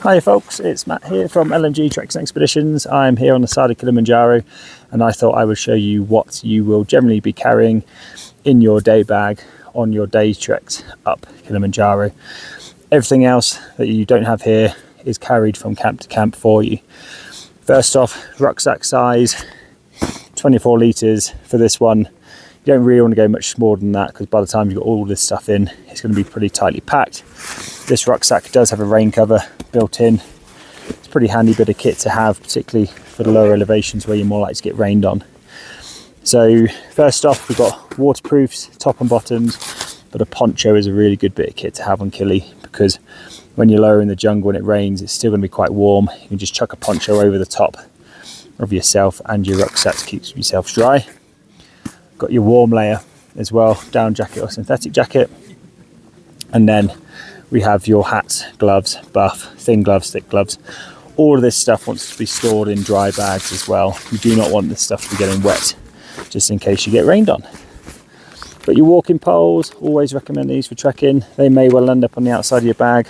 Hi folks, it's Matt here from LMG Treks and Expeditions. I'm here on the side of Kilimanjaro and I thought I would show you what you will generally be carrying in your day bag on your day treks up Kilimanjaro. Everything else that you don't have here is carried from camp to camp for you. First off, rucksack size, 24 litres for this one. You don't really want to go much smaller than that because by the time you've got all this stuff in, it's going to be pretty tightly packed. This rucksack does have a rain cover built in. It's a pretty handy bit of kit to have, particularly for the lower elevations where you're more likely to get rained on. So first off, we've got waterproofs, top and bottoms, but a poncho is a really good bit of kit to have on Kili because when you're lower in the jungle and it rains, it's still going to be quite warm. You can just chuck a poncho over the top of yourself and your rucksack to keep yourself dry. Got your warm layer as well, down jacket or synthetic jacket. And then we have your hats, gloves, buff, thin gloves, thick gloves. All of this stuff wants to be stored in dry bags as well. You do not want this stuff to be getting wet, just in case you get rained on. But your walking poles, always recommend these for trekking. They may well end up on the outside of your bag.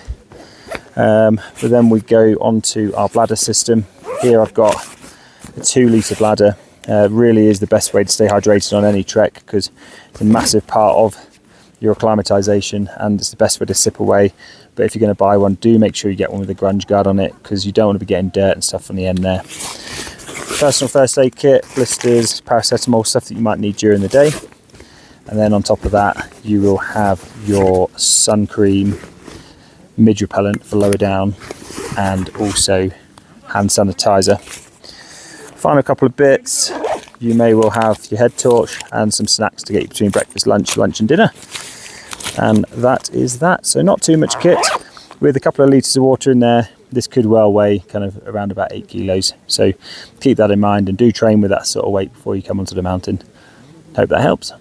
But then we go on to our bladder system. Here I've got a 2-litre bladder. Really is the best way to stay hydrated on any trek because it's a massive part of your acclimatization and it's the best way to sip away. But if you're going to buy one, do make sure you get one with a grunge guard on it because you don't want to be getting dirt and stuff on the end there. Personal first aid kit, blisters, paracetamol, stuff that you might need during the day. And then on top of that, you will have your sun cream, mid repellent for lower down, and also hand sanitizer. Final couple of bits, you may well have your head torch and some snacks to get you between breakfast, lunch and dinner. And that is that. So not too much kit. With a couple of litres of water in there, this could well weigh kind of around about 8 kilos. So keep that in mind and do train with that sort of weight before you come onto the mountain. Hope that helps.